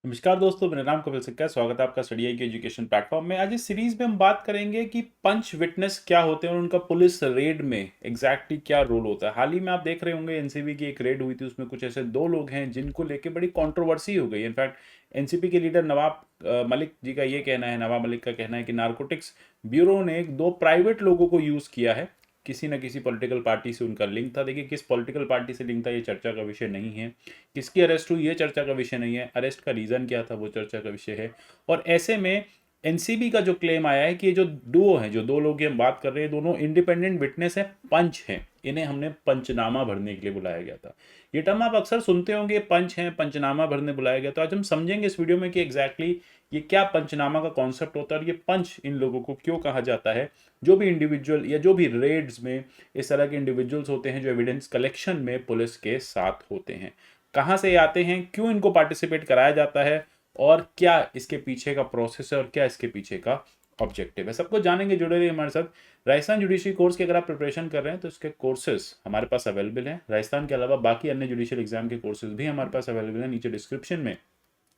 नमस्कार दोस्तों, मेरा नाम कपिल सिक्का है। स्वागत है आपका स्टडी आई के एजुकेशन प्लेटफॉर्म में। आज इस सीरीज में हम बात करेंगे कि पंच विटनेस क्या होते हैं और उनका पुलिस रेड में एग्जैक्टली क्या रोल होता है। हाल ही में आप देख रहे होंगे एनसीबी की एक रेड हुई थी, उसमें कुछ ऐसे दो लोग हैं जिनको लेके बड़ी कंट्रोवर्सी हो गई। इनफैक्ट एनसीबी के लीडर नवाब मलिक जी का ये कहना है, नवाब मलिक का कहना है कि नारकोटिक्स ब्यूरो ने दो प्राइवेट लोगों को यूज़ किया है। किसी न किसी पॉलिटिकल पार्टी से उनका लिंक था। देखिए, किस पॉलिटिकल पार्टी से लिंक था ये चर्चा का विषय नहीं है। किसकी अरेस्ट हुई ये चर्चा का विषय नहीं है। अरेस्ट का रीज़न क्या था वो चर्चा का विषय है। और ऐसे में एनसीबी का जो क्लेम आया है कि ये जो डुओ हैं, जो दो लोग की हम बात कर रहे हैं, दोनों इंडिपेंडेंट विटनेस है, पंच हैं, इन्हें हमने पंचनामा भरने के लिए बुलाया गया था। ये टर्म आप अक्सर सुनते होंगे, पंच हैं, पंचनामा भरने बुलाया गया। तो आज हम समझेंगे इस वीडियो में कि एग्जैक्टली ये क्या पंचनामा का कॉन्सेप्ट होता है और ये पंच इन लोगों को क्यों कहा जाता है। जो भी इंडिविजुअल या जो भी रेड्स में इस तरह के इंडिविजुअल्स होते हैं जो एविडेंस कलेक्शन में पुलिस के साथ होते हैं, कहाँ से आते हैं, क्यों इनको पार्टिसिपेट कराया जाता है और क्या इसके पीछे का प्रोसेस है और क्या इसके पीछे का ऑब्जेक्टिव है, सबको जानेंगे। जुड़े रहिए हमारे साथ। राजस्थान जुडिशरी कोर्स की अगर आप प्रिपरेशन कर रहे हैं तो इसके कोर्सेज हमारे पास अवेलेबल हैं। राजस्थान के अलावा बाकी अन्य जुडिशियल एग्जाम के कोर्सेज भी हमारे पास अवेलेबल हैं। नीचे डिस्क्रिप्शन में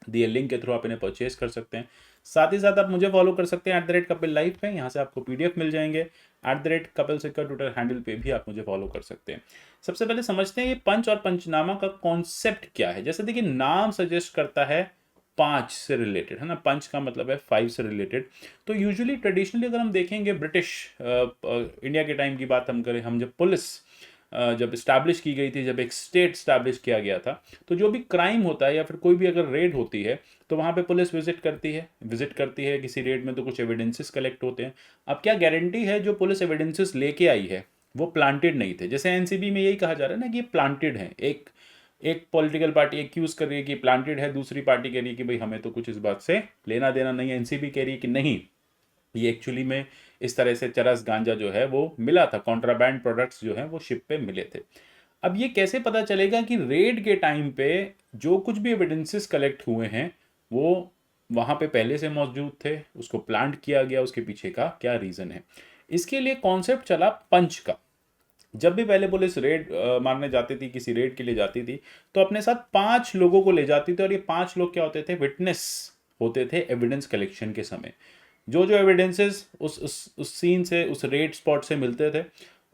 दिए लिंक के थ्रू आप इन्हें परचेज कर सकते हैं। साथ ही साथ आप मुझे फॉलो कर सकते हैं @कपिल लाइव पे। यहाँ से आपको पीडीएफ मिल जाएंगे। @कपिल सिक्का ट्विटर हैंडल पे भी आप मुझे फॉलो कर सकते हैं। सबसे पहले समझते हैं ये पंच और पंचनामा का कॉन्सेप्ट क्या है। जैसे देखिए, नाम सजेस्ट करता है 5 से रिलेटेड, है ना। पंच का मतलब है 5 से रिलेटेड। तो यूजुअली ट्रेडिशनली अगर हम देखेंगे ब्रिटिश इंडिया के टाइम की बात हम करें, हम जब पुलिस जब इस्टेब्लिश की गई थी, जब एक स्टेट इस्टेब्लिश किया गया था, तो जो भी क्राइम होता है या फिर कोई भी अगर रेड होती है तो वहाँ पे पुलिस विजिट करती है किसी रेड में, तो कुछ एविडेंसेस कलेक्ट होते हैं। अब क्या गारंटी है जो पुलिस एविडेंसेस लेके आई है वो प्लांटेड नहीं थे। जैसे एनसीबी में यही कहा जा रहा है ना कि ये प्लांटेड है। एक एक पॉलिटिकल पार्टी एक्यूज कर रही है कि प्लांटेड है, दूसरी पार्टी कह रही है कि भाई हमें तो कुछ इस बात से लेना देना नहीं है। एनसीबी कह रही है कि नहीं, ये एक्चुअली में इस तरह से चरस गांजा जो है वो मिला था, कॉन्ट्राबैंड प्रोडक्ट्स जो हैं वो शिप पे मिले थे। अब ये कैसे पता चलेगा कि रेड के टाइम पे जो कुछ भी एविडेंसेस कलेक्ट हुए हैं वो वहां पे पहले से मौजूद थे, उसको प्लांट किया गया, उसके पीछे का क्या रीजन है। इसके लिए कॉन्सेप्ट चला पंच का। जब भी पहले पुलिस रेड मारने जाती थी, किसी रेड के लिए जाती थी, तो अपने साथ 5 लोगों को ले जाती थी और ये 5 लोग क्या होते थे, विटनेस होते थे एविडेंस कलेक्शन के समय। जो जो एविडेंसेस उस सीन से, उस रेड स्पॉट से मिलते थे,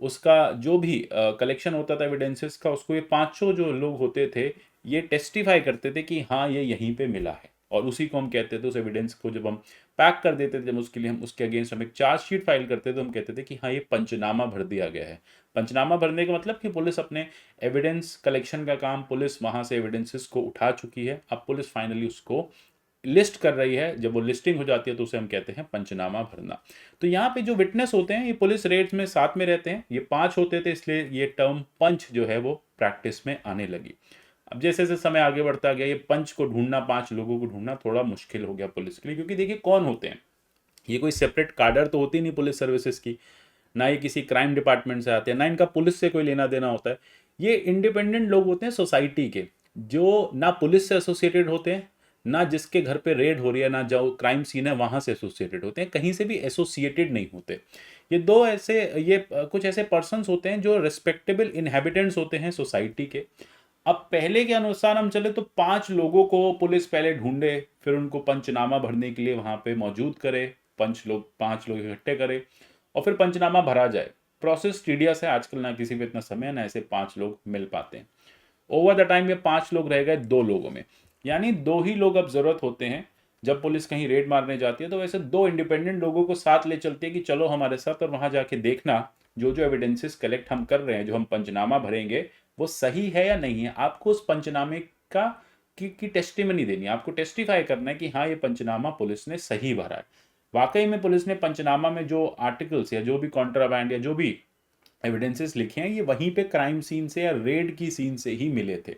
उसका जो भी कलेक्शन होता था एविडेंसेस का, उसको ये पांचों जो लोग होते थे ये टेस्टिफाई करते थे कि हाँ ये यहीं पे मिला है। और उसी को हम कहते थे, उस एविडेंस को जब हम पैक कर देते थे, जब उसके लिए हम उसके अगेंस्ट हम एक चार्जशीट फाइल करते थे, तो हम कहते थे कि हाँ ये पंचनामा भर दिया गया है। पंचनामा भरने का मतलब कि पुलिस अपने एविडेंस कलेक्शन का काम, पुलिस वहां से एविडेंसेस को उठा चुकी है, अब पुलिस फाइनली उसको लिस्ट कर रही है। जब वो लिस्टिंग हो जाती है तो उसे हम कहते हैं पंचनामा भरना। तो यहाँ पे जो विटनेस होते हैं ये पुलिस रेड्स में साथ में रहते हैं। ये 5 होते थे, इसलिए ये टर्म पंच जो है वो प्रैक्टिस में आने लगी। अब जैसे जैसे समय आगे बढ़ता गया, ये पंच को ढूंढना, 5 लोगों को ढूंढना थोड़ा मुश्किल हो गया पुलिस के लिए, क्योंकि देखिए कौन होते हैं ये, कोई सेपरेट काडर तो होती नहीं पुलिस सर्विसेज की, ना ये किसी क्राइम डिपार्टमेंट से आते हैं, ना इनका पुलिस से कोई लेना देना होता है। ये इंडिपेंडेंट लोग होते हैं सोसाइटी के, जो ना पुलिस से एसोसिएटेड होते हैं, ना जिसके घर पे रेड हो रही है, ना जो क्राइम सीन है वहां से एसोसिएटेड होते हैं, कहीं से भी एसोसिएटेड नहीं होते। ये दो ऐसे, ये कुछ ऐसे पर्सन्स होते हैं जो रिस्पेक्टेबल इनहेबिटेंट्स होते हैं सोसाइटी के। अब पहले के अनुसार हम चले तो 5 लोगों को पुलिस पहले ढूंढे, फिर उनको पंचनामा भरने के लिए वहां पे मौजूद करे, 5 लोग इकट्ठे करे और फिर पंचनामा भरा जाए। प्रोसेस टीडियस है, आजकल ना किसी पे इतना समय, ना ऐसे 5 लोग मिल पाते हैं। ओवर द टाइम ये 5 लोग रह गए 2 लोगों में, यानी 2 ही लोग अब जरूरत होते हैं। जब पुलिस कहीं रेड मारने जाती है तो वैसे 2 इंडिपेंडेंट लोगों को साथ ले चलती है कि चलो हमारे साथ, और वहां जाके देखना जो जो एविडेंसेस कलेक्ट हम कर रहे हैं, जो हम पंचनामा भरेंगे वो सही है या नहीं है। आपको उस पंचनामे का की टेस्टिमनी देनी है, आपको टेस्टिफाई करना है कि हाँ ये पंचनामा पुलिस ने सही भरा है। वाकई में पुलिस ने पंचनामा में जो आर्टिकल्स या जो भी कॉन्ट्राबैंड या जो भी एविडेंसेस लिखे हैं ये वहीं पे क्राइम सीन से या रेड की सीन से ही मिले थे।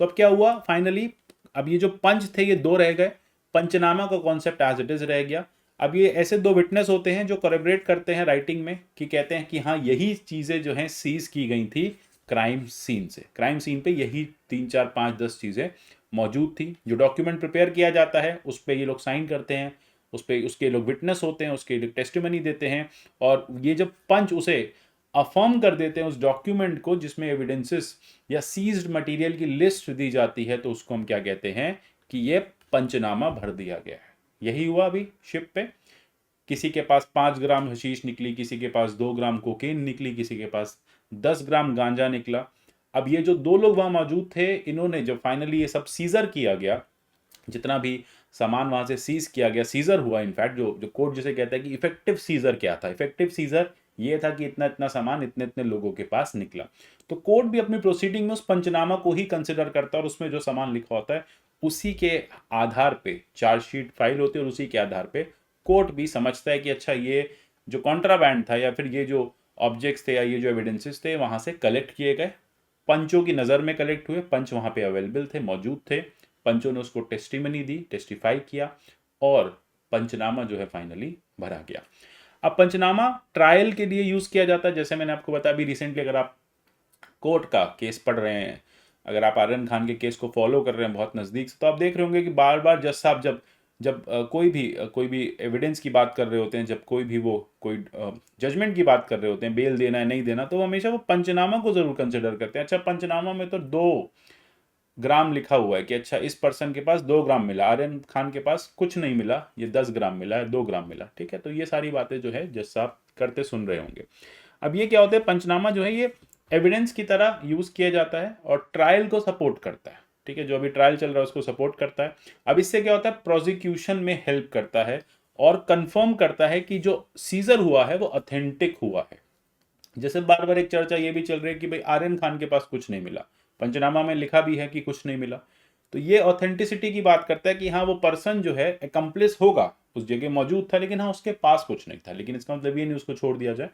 तो अब क्या हुआ फाइनली, अब ये जो पंच थे ये 2 रह गए, पंचनामा का कॉन्सेप्ट एज इट इज रह गया। अब ये ऐसे 2 विटनेस होते हैं जो कोरेबरेट करते हैं राइटिंग में, कि कहते हैं कि हाँ यही चीज़ें जो हैं सीज की गई थी क्राइम सीन से, क्राइम सीन पे यही 3 4 5 10 चीज़ें मौजूद थी। जो डॉक्यूमेंट प्रिपेयर किया जाता है उस पर ये लोग साइन करते हैं, उस पर उसके लोग विटनेस होते हैं, उसके लोग टेस्टिमनी देते हैं, और ये जब पंच उसे अफर्म कर देते हैं उस डॉक्यूमेंट को जिसमें एविडेंसेस या सीज्ड मटेरियल की लिस्ट दी जाती है, तो उसको हम क्या कहते हैं कि ये पंचनामा भर दिया गया है। यही हुआ अभी शिप पे। किसी के पास 5 ग्राम हशीश निकली, किसी के पास 2 ग्राम कोकेन निकली, किसी के पास 10 ग्राम गांजा निकला। अब ये जो 2 लोग वहां मौजूद थे, इन्होंने जब फाइनली ये सब सीजर किया गया, जितना भी सामान वहां से सीज किया गया, सीजर हुआ, इनफैक्ट जो कोर्ट जिसे कहता है कि इफेक्टिव सीजर क्या था, इफेक्टिव सीजर ये था कि इतना इतना सामान इतने इतने लोगों के पास निकला। तो कोर्ट भी अपनी प्रोसीडिंग में उस पंचनामा को ही कंसिडर करता है, और उसमें जो सामान लिखा होता है उसी के आधार पे चार्जशीट फाइल होती है, और उसी के आधार पे कोर्ट भी समझता है कि अच्छा ये जो कॉन्ट्राबैंड था या फिर ये जो ऑब्जेक्ट्स थे या ये जो एविडेंसेस थे वहां से कलेक्ट किए गए, पंचों की नज़र में कलेक्ट हुए, पंच वहां पे अवेलेबल थे, मौजूद थे, पंचों ने उसको टेस्टिमनी दी, टेस्टिफाई किया, और पंचनामा जो है फाइनली भरा गया। अब पंचनामा ट्रायल के लिए यूज किया जाता है। जैसे मैंने आपको बताया, अभी रिसेंटली अगर आप कोर्ट का केस पढ़ रहे हैं, अगर आप आर्यन खान के केस को फॉलो कर रहे हैं बहुत नज़दीक से, तो आप देख रहे होंगे कि बार बार जज साहब जब जब कोई भी एविडेंस की बात कर रहे होते हैं, जब कोई जजमेंट की बात कर रहे होते हैं, बेल देना है नहीं देना, तो हमेशा वो पंचनामा को जरूर कंसिडर करते हैं। अच्छा, पंचनामा में तो 2 ग्राम लिखा हुआ है कि अच्छा इस पर्सन के पास 2 ग्राम मिला, आर्यन खान के पास कुछ नहीं मिला, ये 10 ग्राम मिला है, 2 ग्राम मिला, ठीक है। तो ये सारी बातें जो है जज साहब करते सुन रहे होंगे। अब ये क्या होता है, पंचनामा जो है ये एविडेंस की तरह यूज किया जाता है और ट्रायल को सपोर्ट करता है, ठीक है। जो अभी ट्रायल चल रहा है उसको सपोर्ट करता है। अब इससे क्या होता है, प्रोसिक्यूशन में हेल्प करता है और कंफर्म करता है कि जो सीजर हुआ है वो ऑथेंटिक हुआ है। जैसे बार बार एक चर्चा ये भी चल रही है कि भाई आर्यन खान के पास कुछ नहीं मिला, पंचनामा में लिखा भी है कि कुछ नहीं मिला, तो ये ऑथेंटिसिटी की बात करता है कि हाँ वो पर्सन जो है एकम्प्लिस होगा, उस जगह मौजूद था, लेकिन हाँ उसके पास कुछ नहीं था। लेकिन इसका मतलब ये नहीं उसको छोड़ दिया जाए,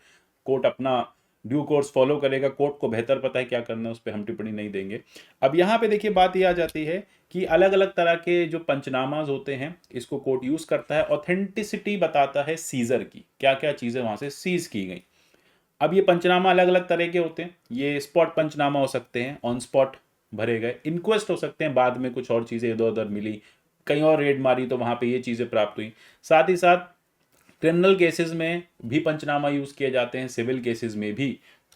कोर्ट अपना ड्यू कोर्स फॉलो करेगा, कोर्ट को बेहतर पता है क्या करना है, उस पर हम टिप्पणी नहीं देंगे। अब यहाँ पे देखिए बात ये आ जाती है कि अलग अलग तरह के जो पंचनामाज होते हैं इसको कोर्ट यूज करता है, ऑथेंटिसिटी बताता है सीजर की, क्या क्या चीजें वहां से सीज की गई। अब ये पंचनामा अलग अलग तरह के होते हैं। ये स्पॉट पंचनामा हो सकते हैं, ऑन स्पॉट भरे गए, इनक्वेस्ट हो सकते हैं, बाद में कुछ और चीज़ें इधर उधर मिली, कहीं और रेड मारी तो वहाँ पे ये चीज़ें प्राप्त हुई। साथ ही साथ क्रिमिनल केसेस में भी पंचनामा यूज़ किए जाते हैं, सिविल केसेस में भी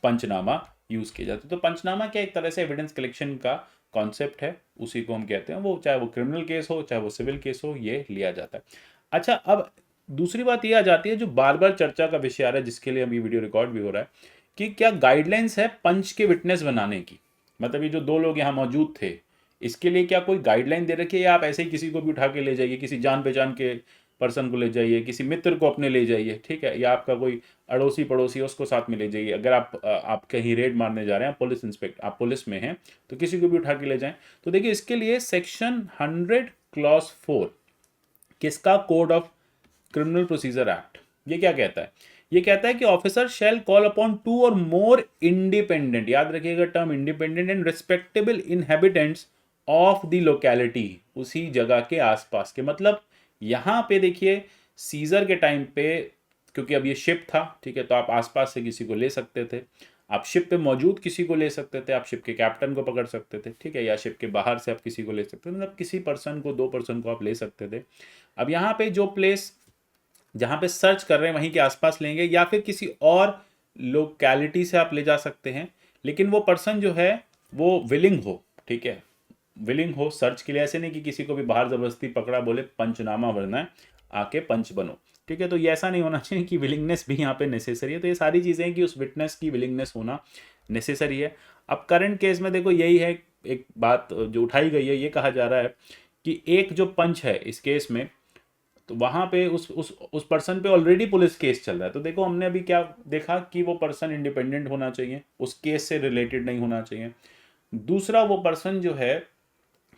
पंचनामा यूज़ किए जाते हैं। तो पंचनामा क्या एक तरह से एविडेंस कलेक्शन का कॉन्सेप्ट है, उसी को हम कहते हैं, वो चाहे वो क्रिमिनल केस हो चाहे वो सिविल केस हो, ये लिया जाता है। अच्छा, अब दूसरी बात ये आ जाती है जो बार बार चर्चा का विषय आ रहा है, जिसके लिए अभी वीडियो रिकॉर्ड भी हो रहा है, कि क्या गाइडलाइंस है पंच के विटनेस बनाने की। मतलब ये जो 2 लोग यहाँ मौजूद थे, इसके लिए क्या कोई गाइडलाइन दे रखी है, या आप ऐसे ही किसी को भी उठा के ले जाइए, किसी जान पहचान के पर्सन को ले जाइए, किसी मित्र को अपने ले जाइए, ठीक है, या आपका कोई अड़ोसी पड़ोसी है उसको साथ में ले जाइए। अगर आप कहीं रेड मारने जा रहे हैं, पुलिस इंस्पेक्टर, आप पुलिस में हैं, तो किसी को भी उठा के ले जाएं। तो देखिए इसके लिए सेक्शन 100 क्लॉज 4 किसका, code of criminal procedure act, ये क्या कहता है, ये कहता है कि ऑफिसर शैल कॉल अपॉन 2 और मोर इंडिपेंडेंट, याद रखिएगा term independent, and respectable inhabitants of the locality, उसी जगह के आसपास के। मतलब यहां पे देखिए सीजर के टाइम पे, क्योंकि अब ये शिप था, ठीक है, तो आप आसपास से किसी को ले सकते थे, आप शिप पे मौजूद किसी को ले सकते थे, आप शिप के कैप्टन को पकड़ सकते थे, ठीक है, या शिप के बाहर से आप किसी को ले सकते थे, मतलब किसी पर्सन को, 2 पर्सन को आप ले सकते थे। अब यहाँ पे जो प्लेस जहां पे सर्च कर रहे हैं वहीं के आसपास लेंगे, या फिर किसी और लोकेलिटी से आप ले जा सकते हैं, लेकिन वो पर्सन जो है वो विलिंग हो, ठीक है, विलिंग हो सर्च के लिए। ऐसे नहीं कि किसी को भी बाहर जबरदस्ती पकड़ा, बोले पंचनामा भरना है, आके पंच बनो, ठीक है। तो ये ऐसा नहीं होना चाहिए कि विलिंगनेस भी यहाँ पे नेसेसरी है। तो ये सारी चीज़ें कि उस विटनेस की विलिंगनेस होना नेसेसरी है। अब करंट केस में देखो यही है, एक बात जो उठाई गई है, ये कहा जा रहा है कि एक जो पंच है इस केस में, तो वहां पे उस पर्सन पे ऑलरेडी पुलिस केस चल रहा है। तो देखो हमने अभी क्या देखा कि वो पर्सन इंडिपेंडेंट होना चाहिए, उस केस से रिलेटेड नहीं होना चाहिए। दूसरा, वो पर्सन जो है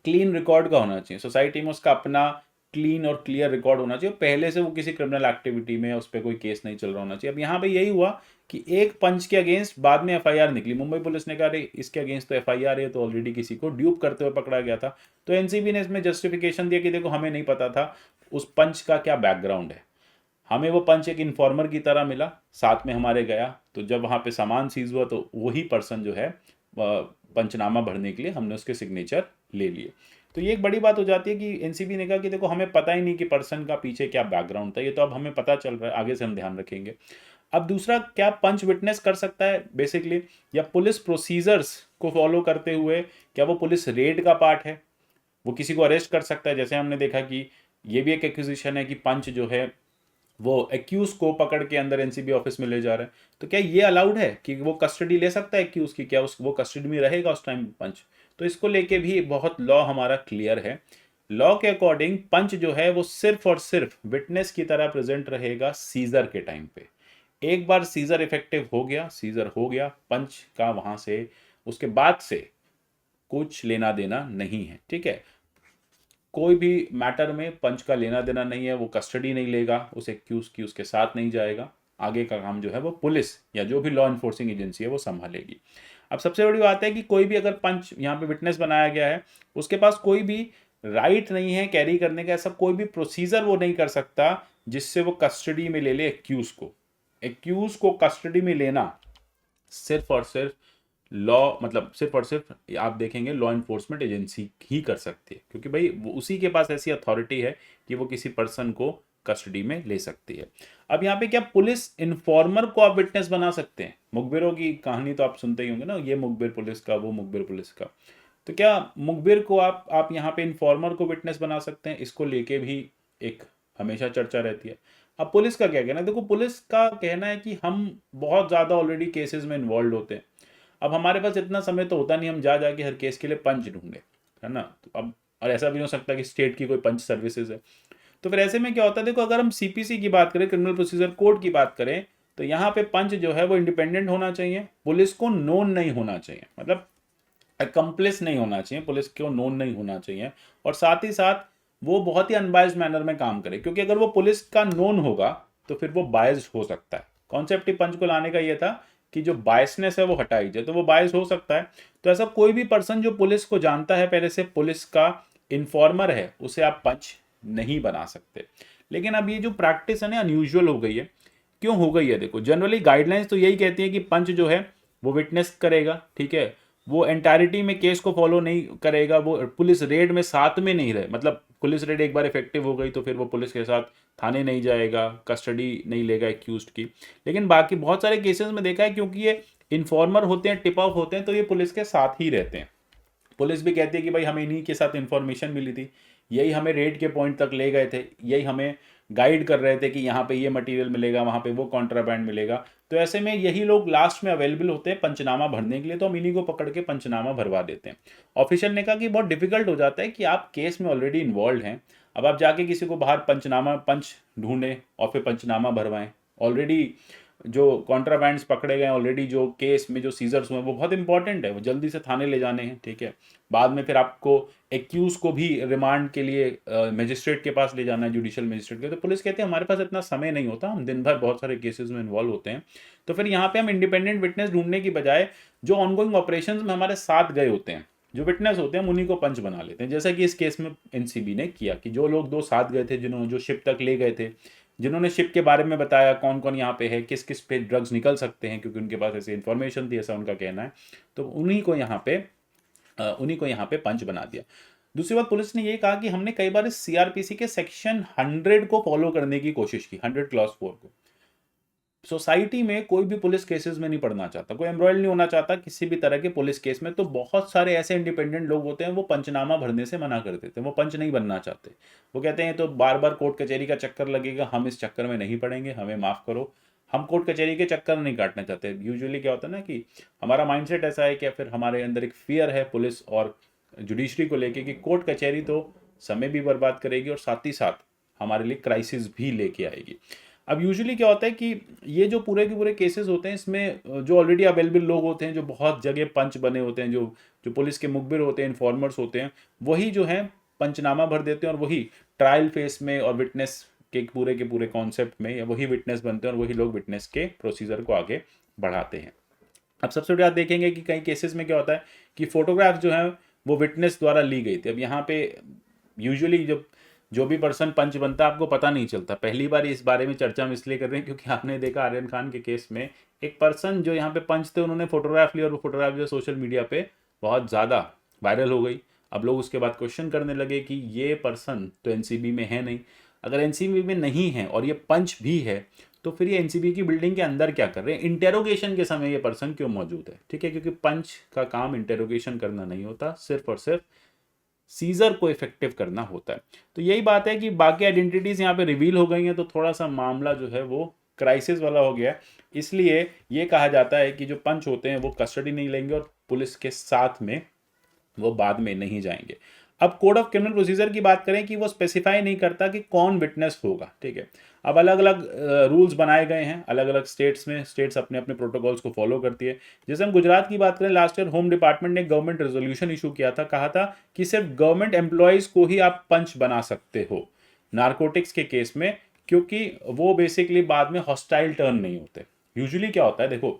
क्लीन रिकॉर्ड का होना चाहिए, सोसाइटी में उसका अपना क्लीन और क्लियर रिकॉर्ड होना चाहिए, पहले से वो किसी क्रिमिनल एक्टिविटी में उस पर कोई केस नहीं चल रहा होना चाहिए। अब यहाँ पे यही हुआ कि एक पंच के अगेंस्ट बाद में एफआईआर निकली, मुंबई पुलिस ने कहा इसके अगेंस्ट तो एफआईआर है, तो ऑलरेडी किसी को ड्यूप करते हुए पकड़ा गया था। तो एनसीबी ने इसमें जस्टिफिकेशन दिया कि देखो हमें नहीं पता था उस पंच का क्या बैकग्राउंड है, हमें वो पंच एक इन्फॉर्मर की तरह मिला, साथ में हमारे गया, तो जब वहाँ पे सामान सीज हुआ तो वही पर्सन जो है पंचनामा भरने के लिए हमने उसके सिग्नेचर ले लिए। तो ये एक बड़ी बात हो जाती है कि एनसीबी ने कहा कि देखो हमें पता ही नहीं कि पर्सन का पीछे क्या बैकग्राउंड था, ये तो अब हमें पता चल रहा है, आगे से हम ध्यान रखेंगे। अब दूसरा, क्या पंच विटनेस कर सकता है बेसिकली, या पुलिस प्रोसीजर्स को फॉलो करते हुए क्या वो पुलिस रेड का पार्ट है। वो किसी को अरेस्ट कर सकता है। जैसे हमने देखा कि ये भी एक एक्विजिशन है कि पंच जो है वो एक्यूज को पकड़ के अंदर एनसीबी ऑफिस में ले जा रहा है, तो क्या ये अलाउड है कि वो कस्टडी ले सकता है एक्यूज की? क्या उस वो कस्टडी में रहेगा उस टाइम पंच? तो इसको लेके भी बहुत लॉ हमारा क्लियर है। लॉ के अकॉर्डिंग पंच जो है वो सिर्फ और सिर्फ विटनेस की तरह प्रेजेंट रहेगा सीजर के टाइम पे। एक बार सीजर इफेक्टिव हो गया, सीजर हो गया, पंच का वहां से उसके बाद से कुछ लेना देना नहीं है, ठीक है। कोई भी मैटर में पंच का लेना देना नहीं है, वो कस्टडी नहीं लेगा, उस एक्यूज की उसके साथ नहीं जाएगा। आगे का काम जो है वो पुलिस या जो भी लॉ इन्फोर्सिंग एजेंसी है वो संभालेगी। अब सबसे बड़ी बात है कि कोई भी अगर पंच यहाँ पे विटनेस बनाया गया है, उसके पास कोई भी राइट नहीं है कैरी करने का, ऐसा कोई भी प्रोसीजर वो नहीं कर सकता जिससे वो कस्टडी में ले ले एक्यूज को। एक्यूज को कस्टडी में लेना सिर्फ और सिर्फ लॉ, मतलब सिर्फ और सिर्फ आप देखेंगे लॉ इन्फोर्समेंट एजेंसी ही कर सकती है, क्योंकि भाई वो उसी के पास ऐसी अथॉरिटी है कि वो किसी पर्सन को कस्टडी में ले सकती है। अब यहाँ पे क्या पुलिस इन्फॉर्मर को आप विटनेस बना सकते हैं? मुखबिरों की कहानी तो आप सुनते ही होंगे ना, ये मुखबिर पुलिस का, वो मुखबिर पुलिस का। तो क्या मुखबिर को आप यहाँ पे इन्फॉर्मर को विटनेस बना सकते हैं? इसको लेके भी एक हमेशा चर्चा रहती है। अब पुलिस का क्या कहना है? देखो, पुलिस का कहना है कि हम बहुत ज़्यादा ऑलरेडी केसेस में इन्वॉल्व होते हैं। अब हमारे पास इतना समय तो होता नहीं हम जा जाके हर केस के लिए पंच ढूंढे, है ना। तो अब और ऐसा भी नहीं हो सकता कि स्टेट की कोई पंच सर्विसेज है। तो फिर ऐसे में क्या होता है, देखो अगर हम सीपीसी की बात करें, क्रिमिनल प्रोसीजर कोड की बात करें, तो यहाँ पे पंच जो है वो इंडिपेंडेंट होना चाहिए, पुलिस को नोन नहीं होना चाहिए, मतलब अकम्प्लिस नहीं होना चाहिए, पुलिस को नोन नहीं होना चाहिए। और साथ ही साथ वो बहुत ही अनबायस्ड मैनर में काम करे, क्योंकि अगर वो पुलिस का नोन होगा तो फिर वो बायस्ड हो सकता है। कॉन्सेप्ट ही पंच को लाने का ये था कि जो बायसनेस है वो हटाई जाए, तो वो बायस हो सकता है। तो ऐसा कोई भी पर्सन जो पुलिस को जानता है पहले से, पुलिस का इन्फॉर्मर है, उसे आप पंच नहीं बना सकते। लेकिन अब ये जो प्रैक्टिस है ना, अनयूजुअल हो गई है। क्यों हो गई है? देखो, जनरली गाइडलाइंस तो यही कहती है कि पंच जो है वो विटनेस करेगा, ठीक है, वो एंटायरिटी में केस को फॉलो नहीं करेगा, वो पुलिस रेड में साथ में नहीं रहे, मतलब पुलिस रेड एक बार इफेक्टिव हो गई तो फिर वो पुलिस के साथ थाने नहीं जाएगा, कस्टडी नहीं लेगा एक्यूज्ड की। लेकिन बाकी बहुत सारे केसेस में देखा है, क्योंकि ये इन्फॉर्मर होते हैं, टिप ऑफ होते हैं, तो ये पुलिस के साथ ही रहते हैं। पुलिस भी कहती है कि भाई हमें इन्हीं के साथ इन्फॉर्मेशन मिली थी, यही हमें रेड के पॉइंट तक ले गए थे, यही हमें गाइड कर रहे थे कि यहाँ पे ये मटेरियल मिलेगा, वहाँ पे वो कॉन्ट्राबैंड मिलेगा। तो ऐसे में यही लोग लास्ट में अवेलेबल होते हैं पंचनामा भरने के लिए, तो हम इन्हीं को पकड़ के पंचनामा भरवा देते हैं। ऑफिशियल ने कहा कि बहुत डिफिकल्ट हो जाता है कि आप केस में ऑलरेडी इन्वॉल्व हैं, अब आप जाके किसी को बाहर पंचनामा पंच ढूंढें और फिर पंचनामा भरवाएं। ऑलरेडी जो कॉन्ट्राबैंड्स पकड़े गए, ऑलरेडी जो केस में जो सीजर्स हुए, वो बहुत इंपॉर्टेंट है, वो जल्दी से थाने ले जाने हैं, ठीक है। बाद में फिर आपको एक्यूज को भी रिमांड के लिए मजिस्ट्रेट के पास ले जाना है, जुडिशियल मजिस्ट्रेट के। तो पुलिस कहते हैं हमारे पास इतना समय नहीं होता, हम दिन भर बहुत सारे केसेस में इन्वॉल्व होते हैं। तो फिर यहाँ पे हम इंडिपेंडेंट विटनेस ढूंढने की बजाय जो ऑनगोइंग ऑपरेशंस में हमारे साथ गए होते हैं, जो विटनेस होते हैं, हम उन्हीं को पंच बना लेते हैं। जैसा कि इस केस में एनसीबी ने किया कि जो लोग दो साथ गए थे, जिन्होंने जो शिप तक ले गए थे, जिन्होंने शिप के बारे में बताया कौन कौन यहाँ पे है, किस किस पे ड्रग्स निकल सकते हैं, क्योंकि उनके पास ऐसी इन्फॉर्मेशन थी, ऐसा उनका कहना है, तो उन्हीं को यहाँ पे पंच बना दिया। दूसरी बात, पुलिस ने ये कहा कि हमने कई बार इस सीआरपीसी के सेक्शन 100 को फॉलो करने की कोशिश की, 100 क्लॉज 4 को। सोसाइटी में कोई भी पुलिस केसेस में नहीं पढ़ना चाहता, कोई एम्ब्रॉयड नहीं होना चाहता किसी भी तरह के पुलिस केस में। तो बहुत सारे ऐसे इंडिपेंडेंट लोग होते हैं, वो पंचनामा भरने से मना कर देते हैं, वो पंच नहीं बनना चाहते। वो कहते हैं तो बार बार कोर्ट कचहरी का चक्कर लगेगा, हम इस चक्कर में नहीं पड़ेंगे, हमें माफ़ करो, हम कोर्ट कचहरी के चक्कर नहीं काटना चाहते। यूजुअली क्या होता है ना कि हमारा माइंडसेट ऐसा है कि फिर हमारे अंदर एक फियर है पुलिस और जुडिशरी को लेके कि कोर्ट कचहरी तो समय भी बर्बाद करेगी और साथ ही साथ हमारे लिए क्राइसिस भी लेके आएगी। अब यूजुअली क्या होता है कि ये जो पूरे के पूरे केसेस होते हैं, इसमें जो ऑलरेडी अवेलेबल लोग होते हैं, जो बहुत जगह पंच बने होते हैं, जो जो पुलिस के मुखबिर होते हैं, इन्फॉर्मर्स होते हैं, वही जो है पंचनामा भर देते हैं और वही ट्रायल फेस में और विटनेस के पूरे कॉन्सेप्ट में या वही विटनेस बनते हैं और वही लोग विटनेस के प्रोसीजर को आगे बढ़ाते हैं। अब सबसे बड़ी बात देखेंगे कि कई केसेस में क्या होता है कि फोटोग्राफ जो है वो विटनेस द्वारा ली गई थी। अब यहाँ पे यूजुअली जब जो भी पर्सन पंच बनता है, आपको पता नहीं चलता। पहली बार इस बारे में चर्चा हम इसलिए कर रहे हैं क्योंकि आपने देखा आर्यन खान के केस में एक पर्सन जो यहाँ पे पंच थे, उन्होंने फोटोग्राफ लिया और वो फोटोग्राफ जो सोशल मीडिया पे बहुत ज़्यादा वायरल हो गई। अब लोग उसके बाद क्वेश्चन करने लगे कि ये पर्सन तो एनसीबी में है नहीं, अगर एनसीबी में नहीं है और ये पंच भी है तो फिर ये एनसीबी की बिल्डिंग के अंदर क्या कर रहे हैं, इंटेरोगेशन के समय ये पर्सन क्यों मौजूद है? ठीक है, क्योंकि पंच का काम इंटेरोगेशन करना नहीं होता, सिर्फ और सिर्फ सीजर को इफेक्टिव करना होता है। तो यही बात है कि बाकी आइडेंटिटीज़ यहाँ पे रिवील हो गई हैं, तो थोड़ा सा मामला जो है वो क्राइसिस वाला हो गया है। इसलिए ये कहा जाता है कि जो पंच होते हैं वो कस्टडी नहीं लेंगे और पुलिस के साथ में वो बाद में नहीं जाएंगे। अब कोड ऑफ क्रिमिनल प्रोसीजर की बात करें कि वो स्पेसिफाई नहीं करता कि कौन विटनेस होगा, ठीक है। अब अलग अलग रूल्स बनाए गए हैं अलग अलग स्टेट्स में, स्टेट्स अपने अपने प्रोटोकॉल्स को फॉलो करती है। जैसे हम गुजरात की बात करें, लास्ट ईयर होम डिपार्टमेंट ने गवर्नमेंट रेजोल्यूशन इशू किया था, कहा था कि सिर्फ गवर्नमेंट एम्प्लॉयज को ही आप पंच बना सकते हो नारकोटिक्स के केस में, क्योंकि वो बेसिकली बाद में हॉस्टाइल टर्न नहीं होते। यूजुअली क्या होता है, देखो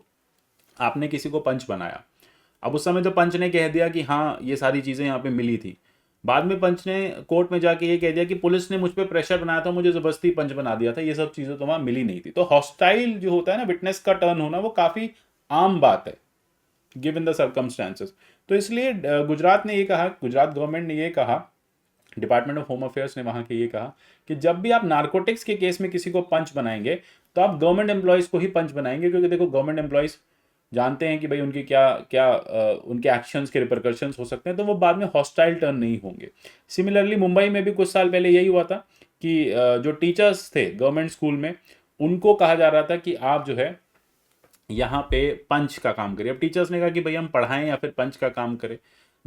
आपने किसी को पंच बनाया, अब उस समय तो पंच ने कह दिया कि हाँ ये सारी चीज़ें यहाँ पे मिली थी, बाद में पंच ने कोर्ट में जाके ये कह दिया कि पुलिस ने मुझ पे प्रेशर बनाया था, मुझे ज़बरदस्ती पंच बना दिया था, ये सब चीज़ें तो वहाँ मिली नहीं थी। तो हॉस्टाइल जो होता है ना, विटनेस का टर्न होना, वो काफ़ी आम बात है गिवन द सर्कमस्टांसेस। तो इसलिए गुजरात ने ये कहा, गुजरात गवर्नमेंट ने ये कहा, डिपार्टमेंट ऑफ होम अफेयर्स ने वहाँ के ये कहा कि जब भी आप नारकोटिक्स के केस में किसी को पंच बनाएंगे तो आप गवर्नमेंट एम्प्लॉयज़ को ही पंच बनाएंगे, क्योंकि देखो गवर्नमेंट एम्प्लॉयज़ जानते हैं कि भाई उनकी क्या क्या उनके एक्शंस के रिपरकशंस हो सकते हैं, तो वो बाद में हॉस्टाइल टर्न नहीं होंगे। सिमिलरली मुंबई में भी कुछ साल पहले यही हुआ था कि जो टीचर्स थे गवर्नमेंट स्कूल में, उनको कहा जा रहा था कि आप जो है यहाँ पे पंच का काम करिए। अब टीचर्स ने कहा कि भाई हम पढ़ाएं या फिर पंच का काम करें।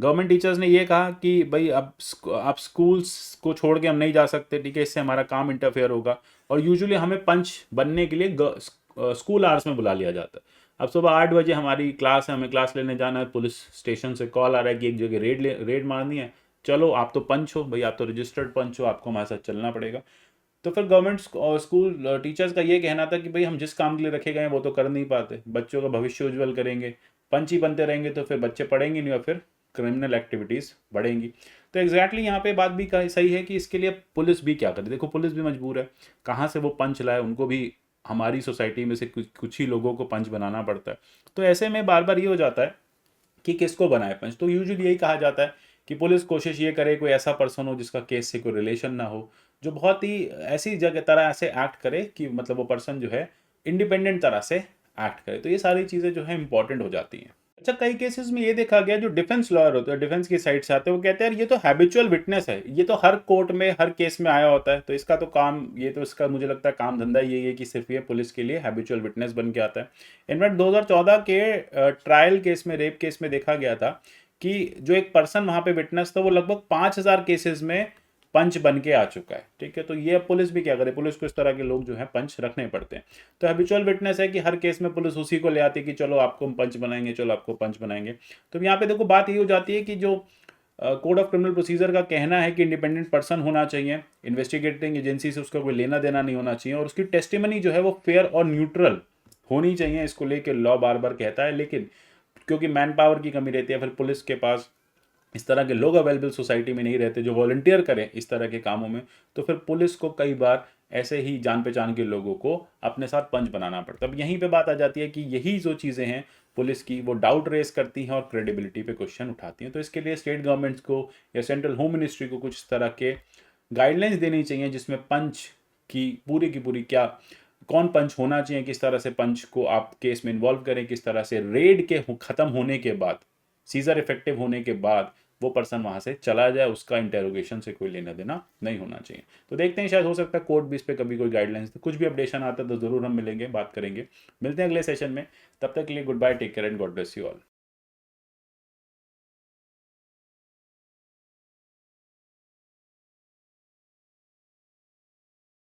गवर्नमेंट टीचर्स ने ये कहा कि भाई अब आप स्कूल्स को छोड़ के हम नहीं जा सकते, ठीक है, इससे हमारा काम इंटरफेयर होगा, और यूजुअली हमें पंच बनने के लिए स्कूल आवर्स में बुला लिया जाता है। अब सुबह 8 बजे हमारी क्लास है, हमें क्लास लेने जाना है, पुलिस स्टेशन से कॉल आ रहा है कि एक जगह रेड मारनी है, चलो आप तो पंच हो भाई, आप तो रजिस्टर्ड पंच हो, आपको हमारे साथ चलना पड़ेगा। तो फिर गवर्नमेंट स्कूल टीचर्स का ये कहना था कि भाई हम जिस काम के लिए रखे गए हैं वो तो कर नहीं पाते, बच्चों का भविष्य उज्जवल करेंगे, पंच ही बनते रहेंगे तो फिर बच्चे पढ़ेंगे नहीं और फिर क्रिमिनल एक्टिविटीज़ बढ़ेंगी। तो एग्जैक्टली यहाँ पे बात भी सही है कि इसके लिए पुलिस भी क्या करे। देखो पुलिस भी मजबूर है, कहाँ से वो पंच लाए, उनको भी हमारी सोसाइटी में से कुछ ही लोगों को पंच बनाना पड़ता है। तो ऐसे में बार बार ये हो जाता है कि किसको बनाए पंच। तो यूजुअली यही कहा जाता है कि पुलिस कोशिश ये करे कोई ऐसा पर्सन हो जिसका केस से कोई रिलेशन ना हो, जो बहुत ही ऐसी जगह तरह ऐसे एक्ट करे कि मतलब वो पर्सन जो है इंडिपेंडेंट तरह से एक्ट करे। तो ये सारी चीज़ें जो है इंपॉर्टेंट हो जाती हैं। अच्छा, कई केसेस में ये देखा गया, जो डिफेंस लॉयर होते हैं, डिफेंस की साइड से आते हैं, वो कहते हैं यार ये तो हैबिचुअल विटनेस है, ये तो हर कोर्ट में हर केस में आया होता है, तो इसका तो काम, ये तो इसका मुझे लगता है काम धंधा यही है कि सिर्फ ये पुलिस के लिए हैबिचुअल विटनेस बन के आता है। इनफैक्ट 2014 के ट्रायल केस में, रेप केस में देखा गया था कि जो एक पर्सन वहाँ पे विटनेस था वो लगभग 5,000 केसेस में पंच बन के आ चुका है, ठीक है। तो ये पुलिस भी क्या करे, पुलिस को इस तरह के लोग जो है पंच रखने पड़ते हैं। तो हैबिचुअल विटनेस है कि हर केस में पुलिस उसी को ले आती है कि चलो आपको हम पंच बनाएंगे, चलो आपको पंच बनाएंगे। तो यहाँ पे देखो बात ये हो जाती है कि जो कोड ऑफ क्रिमिनल प्रोसीजर का कहना है कि इंडिपेंडेंट पर्सन होना चाहिए, इन्वेस्टिगेटिंग एजेंसी से उसका कोई लेना देना नहीं होना चाहिए, और उसकी टेस्टिमनी जो है वो फेयर और न्यूट्रल होनी चाहिए, इसको लेके लॉ बार बार कहता है। लेकिन क्योंकि मैन पावर की कमी रहती है, फिर पुलिस के पास इस तरह के लोग अवेलेबल सोसाइटी में नहीं रहते जो वॉलंटियर करें इस तरह के कामों में, तो फिर पुलिस को कई बार ऐसे ही जान पहचान के लोगों को अपने साथ पंच बनाना पड़ता है। अब यहीं पे बात आ जाती है कि यही जो चीज़ें हैं पुलिस की, वो डाउट रेस करती हैं और क्रेडिबिलिटी पे क्वेश्चन उठाती हैं। तो इसके लिए स्टेट गवर्नमेंट्स को या सेंट्रल होम मिनिस्ट्री को कुछ तरह के गाइडलाइंस देनी चाहिए, जिसमें पंच की पूरी क्या, कौन पंच होना चाहिए, किस तरह से पंच को आप केस में इन्वॉल्व करें, किस तरह से रेड के ख़त्म होने के बाद, सीजर इफेक्टिव होने के बाद वो पर्सन वहां से चला जाए, उसका इंटेरोगेशन से कोई लेना देना नहीं होना चाहिए। तो देखते हैं, शायद हो सकता है कोर्ट भी इस पे कभी कोई गाइडलाइंस, कुछ भी अपडेशन आता है तो जरूर हम मिलेंगे, बात करेंगे। मिलते हैं अगले सेशन में, तब तक के लिए good bye, take care and God bless you all.